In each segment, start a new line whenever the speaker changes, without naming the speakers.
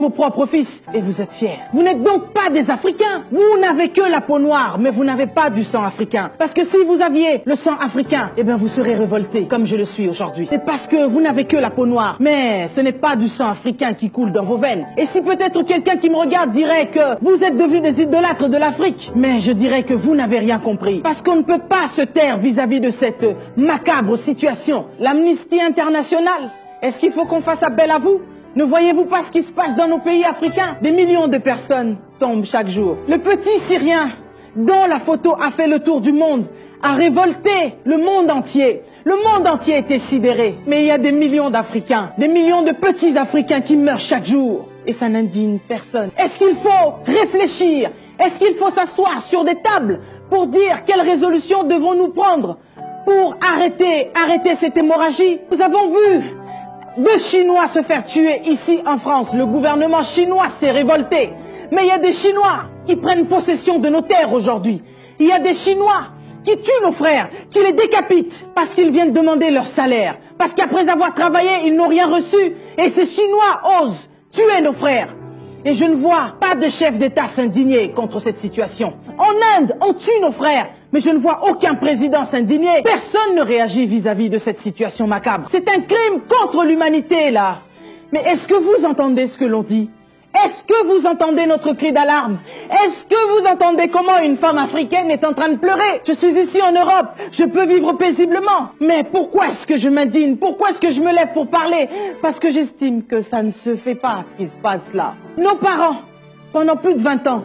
vos propres fils, et vous êtes fiers. Vous n'êtes donc pas des Africains. Vous n'avez que la peau noire, mais vous n'avez pas du sang africain. Parce que si vous aviez le sang africain, eh bien vous serez révoltés, comme je le suis aujourd'hui. C'est parce que vous n'avez que la peau noire, mais ce n'est pas du sang africain qui coule dans vos veines. Et si peut-être quelqu'un qui me regarde dirait que vous êtes devenus des idolâtres de l'Afrique, mais je dirais que vous n'avez rien compris. Parce qu'on ne peut pas se taire vis-à-vis de cette macabre situation. L'Amnesty International, est-ce qu'il faut qu'on fasse appel à vous? Ne voyez-vous pas ce qui se passe dans nos pays africains? Des millions de personnes tombent chaque jour. Le petit Syrien, dont la photo a fait le tour du monde, a révolté le monde entier. Le monde entier était sidéré. Mais il y a des millions d'Africains, des millions de petits Africains qui meurent chaque jour. Et ça n'indigne personne. Est-ce qu'il faut réfléchir? Est-ce qu'il faut s'asseoir sur des tables pour dire quelles résolutions devons-nous prendre pour arrêter cette hémorragie? Nous avons vu 2 Chinois se faire tuer ici en France. Le gouvernement chinois s'est révolté. Mais il y a des Chinois qui prennent possession de nos terres aujourd'hui. Il y a des Chinois qui tuent nos frères, qui les décapitent parce qu'ils viennent demander leur salaire. Parce qu'après avoir travaillé, ils n'ont rien reçu. Et ces Chinois osent tuer nos frères. Et je ne vois pas de chef d'État s'indigner contre cette situation. En Inde, on tue nos frères. Mais je ne vois aucun président s'indigner. Personne ne réagit vis-à-vis de cette situation macabre. C'est un crime contre l'humanité, là. Mais est-ce que vous entendez ce que l'on dit? Est-ce que vous entendez notre cri d'alarme? Est-ce que vous entendez comment une femme africaine est en train de pleurer? Je suis ici en Europe, je peux vivre paisiblement. Mais pourquoi est-ce que je m'indigne? Pourquoi est-ce que je me lève pour parler? Parce que j'estime que ça ne se fait pas, ce qui se passe là. Nos parents, pendant plus de 20 ans,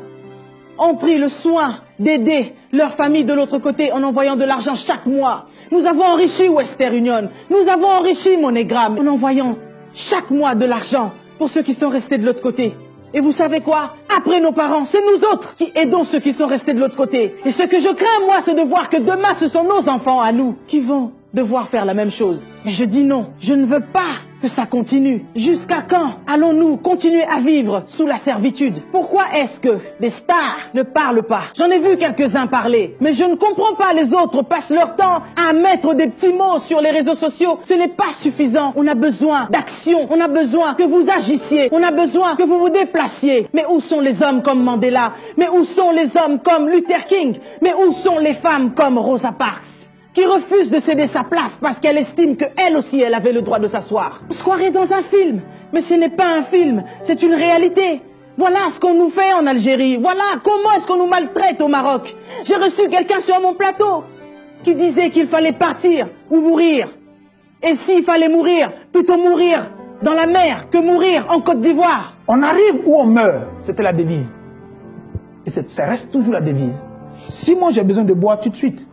ont pris le soin d'aider leur famille de l'autre côté en envoyant de l'argent chaque mois. Nous avons enrichi Western Union, nous avons enrichi MoneyGram en envoyant chaque mois de l'argent pour ceux qui sont restés de l'autre côté. Et vous savez quoi? Après nos parents, c'est nous autres qui aidons ceux qui sont restés de l'autre côté. Et ce que je crains, moi, c'est de voir que demain, ce sont nos enfants à nous qui vont devoir faire la même chose. Mais je dis non, je ne veux pas que ça continue. Jusqu'à quand allons-nous continuer à vivre sous la servitude? Pourquoi est-ce que des stars ne parlent pas? J'en ai vu quelques-uns parler, mais je ne comprends pas. Les autres passent leur temps à mettre des petits mots sur les réseaux sociaux. Ce n'est pas suffisant. On a besoin d'action. On a besoin que vous agissiez. On a besoin que vous vous déplaciez. Mais où sont les hommes comme Mandela? Mais où sont les hommes comme Luther King? Mais où sont les femmes comme Rosa Parks, qui refuse de céder sa place parce qu'elle estime qu'elle aussi, elle avait le droit de s'asseoir? On se croirait dans un film, mais ce n'est pas un film, c'est une réalité. Voilà ce qu'on nous fait en Algérie, voilà comment est-ce qu'on nous maltraite au Maroc. J'ai reçu quelqu'un sur mon plateau qui disait qu'il fallait partir ou mourir. Et s'il fallait mourir, plutôt mourir dans la mer que mourir en Côte d'Ivoire.
On arrive ou on meurt, c'était la devise. Et ça reste toujours la devise. Si moi j'ai besoin de boire tout de suite,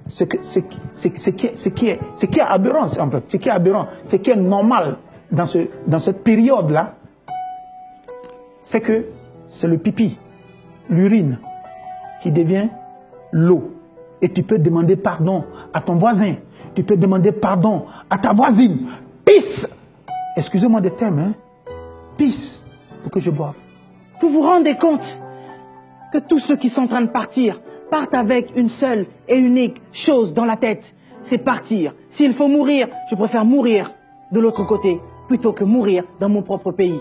ce qui est aberrant, en fait, ce qui est aberrant, ce qui est normal dans cette période-là, c'est que c'est le pipi, l'urine, qui devient l'eau. Et tu peux demander pardon à ton voisin, tu peux demander pardon à ta voisine. Pisse, excusez-moi des termes, hein, pisse, pour que je boive.
Vous vous rendez compte que tous ceux qui sont en train de partent avec une seule et unique chose dans la tête, c'est partir. S'il faut mourir, je préfère mourir de l'autre côté plutôt que mourir dans mon propre pays.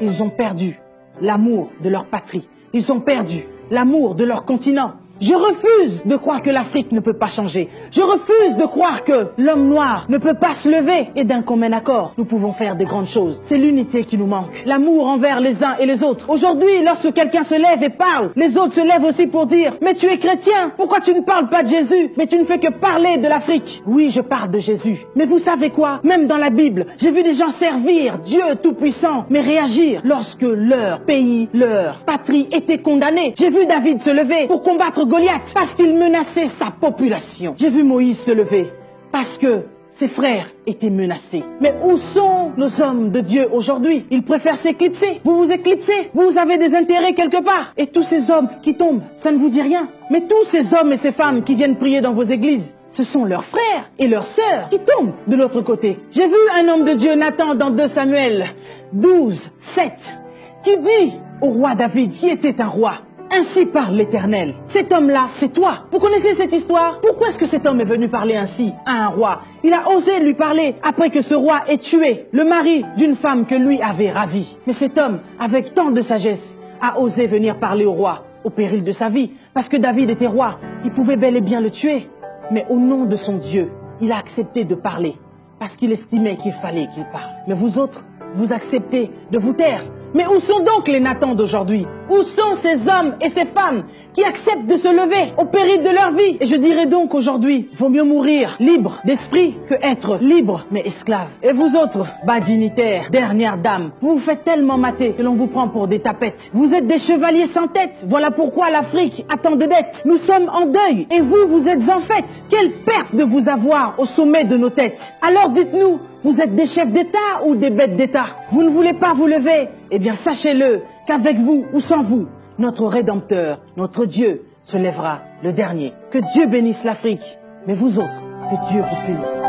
Ils ont perdu l'amour de leur patrie. Ils ont perdu l'amour de leur continent. Je refuse de croire que l'Afrique ne peut pas changer. Je refuse de croire que l'homme noir ne peut pas se lever. Et d'un commun accord, nous pouvons faire des grandes choses. C'est l'unité qui nous manque. L'amour envers les uns et les autres. Aujourd'hui, lorsque quelqu'un se lève et parle, les autres se lèvent aussi pour dire « Mais tu es chrétien, pourquoi tu ne parles pas de Jésus? Mais tu ne fais que parler de l'Afrique. » Oui, je parle de Jésus. Mais vous savez quoi? Même dans la Bible, j'ai vu des gens servir Dieu Tout-Puissant, mais réagir lorsque leur pays, leur patrie était condamnée. J'ai vu David se lever pour combattre Goliath parce qu'il menaçait sa population. J'ai vu Moïse se lever parce que ses frères étaient menacés. Mais où sont nos hommes de Dieu aujourd'hui? Ils préfèrent s'éclipser. Vous vous éclipsez. Vous avez des intérêts quelque part. Et tous ces hommes qui tombent, ça ne vous dit rien. Mais tous ces hommes et ces femmes qui viennent prier dans vos églises, ce sont leurs frères et leurs sœurs qui tombent de l'autre côté. J'ai vu un homme de Dieu, Nathan, dans 2 Samuel 12, 7, qui dit au roi David, qui était un roi, Ainsi parle l'Éternel. Cet homme-là, c'est toi. Vous connaissez cette histoire? Pourquoi est-ce que cet homme est venu parler ainsi à un roi? Il a osé lui parler après que ce roi ait tué le mari d'une femme que lui avait ravie. Mais cet homme, avec tant de sagesse, a osé venir parler au roi au péril de sa vie. Parce que David était roi, il pouvait bel et bien le tuer. Mais au nom de son Dieu, il a accepté de parler parce qu'il estimait qu'il fallait qu'il parle. Mais vous autres, vous acceptez de vous taire. Mais où sont donc les Nathans d'aujourd'hui? Où sont ces hommes et ces femmes qui acceptent de se lever au péril de leur vie? Et je dirais donc aujourd'hui, vaut mieux mourir libre d'esprit que être libre mais esclave. Et vous autres, bas dignitaires, dernières dames, vous vous faites tellement mater que l'on vous prend pour des tapettes. Vous êtes des chevaliers sans tête. Voilà pourquoi l'Afrique a tant de dettes. Nous sommes en deuil et vous, vous êtes en fête. Quelle perte de vous avoir au sommet de nos têtes. Alors dites-nous, vous êtes des chefs d'État ou des bêtes d'État? Vous ne voulez pas vous lever? Eh bien, sachez-le qu'avec vous ou sans vous, notre Rédempteur, notre Dieu, se lèvera le dernier. Que Dieu bénisse l'Afrique, mais vous autres, que Dieu vous punisse.